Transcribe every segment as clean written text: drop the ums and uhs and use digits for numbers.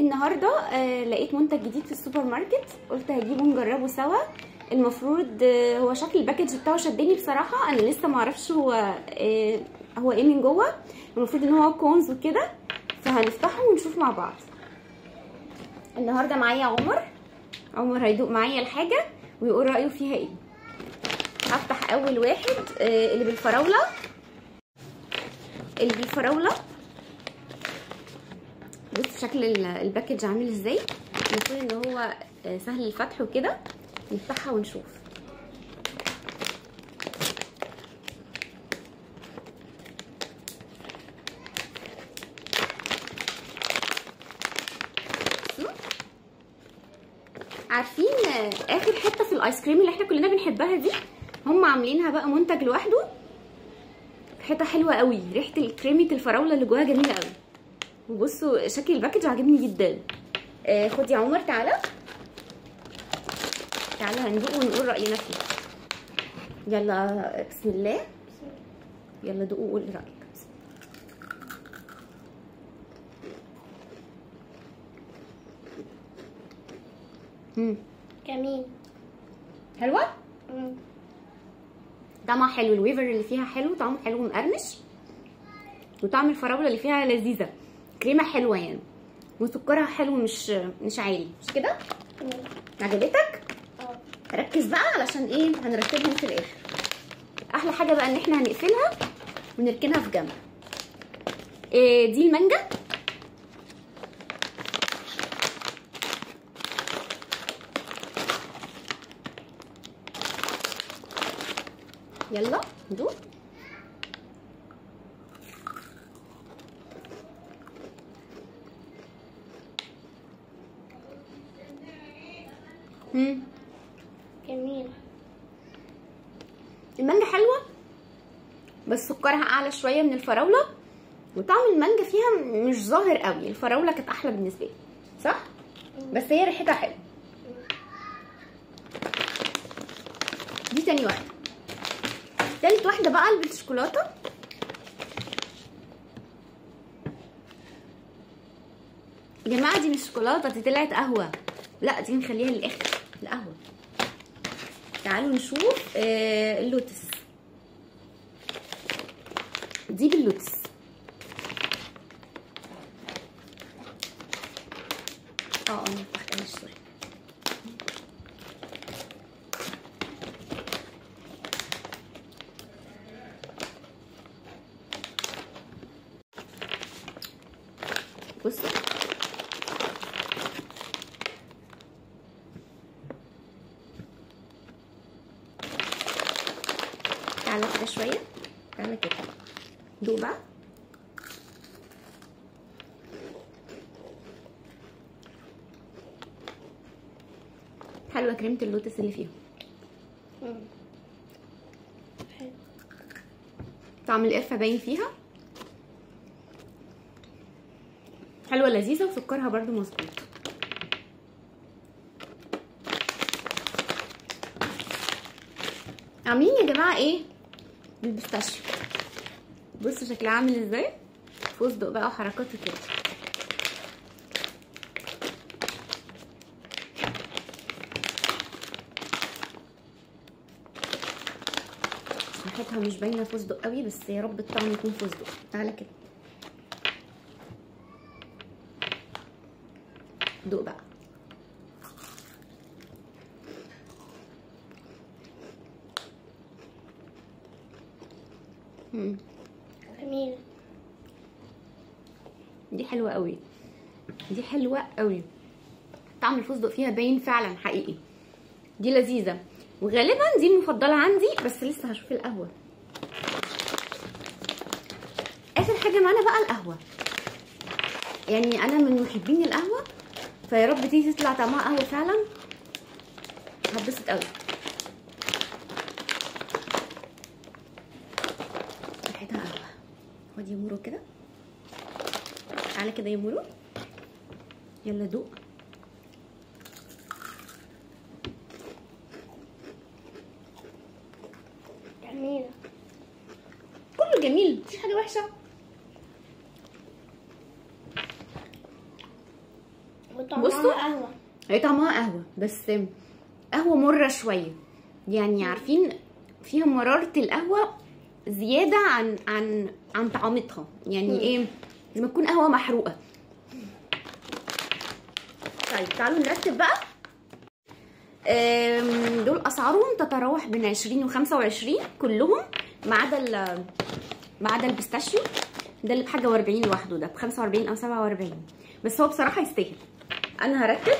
النهارده لقيت منتج جديد في السوبر ماركت، قلت هجيبه نجربه سوا. المفروض هو شكل الباكج بتاعه شدني بصراحه، انا لسه ما اعرفش هو ايه من جوه. المفروض ان هو كونز وكده، فهنفتحه ونشوف مع بعض. النهارده معايا عمر هيدوق معايا الحاجه ويقول رايه فيها ايه. هفتح اول واحد اللي بالفراوله. بص شكل الباكج عامل ازاي. المفروض ان هو سهل الفتح وكده. نفتحها ونشوف. عارفين اخر حته في الايس كريم اللي احنا كلنا بنحبها دي، هم عاملينها بقى منتج لوحده. حته حلوه قوي، ريحه كريمه الفراوله اللي جواها جميله قوي. وبصوا شكل الباكج عاجبني جدا. خد يا عمر، تعالى هندوق ونقول راينا فيه. يلا بسم الله، يلا دوق وقول رايك. جميل. حلوه. طعمها حلو، الويفر اللي فيها حلو، طعمه حلو مقرمش، وطعم الفراوله اللي فيها لذيذه، كريمه حلوه يعني، وسكرها حلو مش عالي، مش كده؟ عجبتك؟ ركز بقى علشان ايه هنرتبهم في الاخر. احلى حاجه بقى ان احنا هنقفلها ونركنها في جنب. دي المانجا. يلا ندوق. جميل. المانجا حلوه بس سكرها اعلى شويه من الفراوله، وطعم المانجا فيها مش ظاهر قوي. الفراوله كانت احلى بالنسبه لي، صح؟ بس هي ريحتها حلوه. دي تاني واحده. تالت واحده بقى اللي بالشوكولاته. يا جماعه دي مش شوكولاته، دي طلعت قهوه. لا دي نخليها للاخر، القهوه. تعالوا نشوف اللوتس. دي باللوتس. انا واخده مش سوري. بصوا تعالى كده شويه، تعالى كده دوق بقى. حلوه كريمه اللوتس اللي فيها. طعم القرفه باين فيها. حلوه لذيذه وسكرها برده مظبوط. عاملين يا جماعه ايه بالبيستاشيو. بصوا شكلها عامل ازاي، فستق بقى وحركاته كده. ريحتها مش باينه فستق قوي، بس يا رب الطعم يكون فستق. تعالى كده دوق بقى. جميل. دي حلوه قوي، دي حلوه قوي. طعم الفستق فيها باين فعلا حقيقي. دي لذيذه وغالبا دي المفضله عندي، بس لسه هشوف القهوه. اخر حاجه معانا بقى القهوه. يعني انا من محبين القهوه، فيا رب دي تطلع طعمها قهوه فعلا، هتبسط قوي. ريحتها قهوه. خد يا مورو كده، تعالى كده يا مورو، يلا دوق. جميلة. كله جميل، مفيش حاجه وحشه. بصوا قهوة. هي طعمها قهوه، بس قهوه مره شويه، يعني عارفين فيها مراره القهوه زياده عن طعمتها، يعني ايه لما تكون قهوه محروقه. طيب تعالوا نرتب بقى. دول اسعارهم تتراوح بين 20 و25 كلهم، ما عدا البيستاشيو ده اللي بحاجه و40 لوحده، ده ب45 او 47، بس هو بصراحه يستاهل. انا هرتب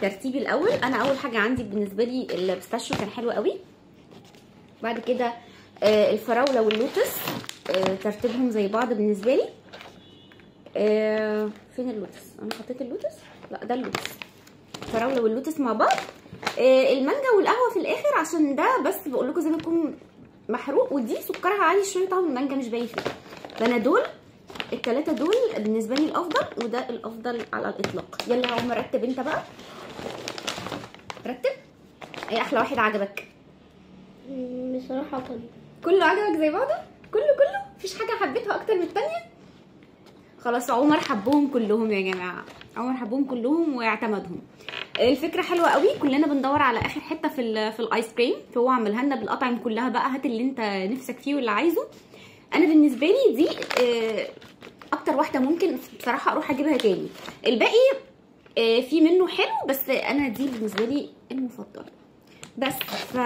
ترتيبي الاول. انا اول حاجه عندي بالنسبه لي البيستاشيو كان حلو قوي، بعد كده الفراوله واللوتس ترتيبهم زي بعض بالنسبه لي. فين اللوتس؟ انا حطيت اللوتس، لا ده اللوتس. الفراوله واللوتس مع بعض. المانجا والقهوه في الاخر، عشان ده بس بقول لكم زي ما يكون محروق، ودي سكرها عالي شويه، طعم المانجا مش باين فيه. فانا دول الثلاثه دول بالنسبه لي الافضل، وده الافضل على الاطلاق. يلا يا عمر رتب انت بقى، رتب. ايه احلى واحد عجبك؟ بصراحة كله عجبك زي بعضه؟ كله مفيش حاجه حبيتها اكتر من الثانيه؟ خلاص عمر حبهم كلهم يا جماعه، عمر حبهم كلهم واعتمدهم. الفكره حلوه قوي، كلنا بندور على اخر حته في الايس كريم، فهو عملها لنا بالاطعم كلها بقى، هات اللي انت نفسك فيه واللي عايزه. انا بالنسبه لي دي اكتر واحده ممكن بصراحه اروح اجيبها تاني. الباقي في منه حلو، بس انا دي بالنسبه لي المفضله. بس ف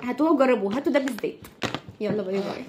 هاتوها وجربوها، هاتوا ده بالذات. يلا باي باي.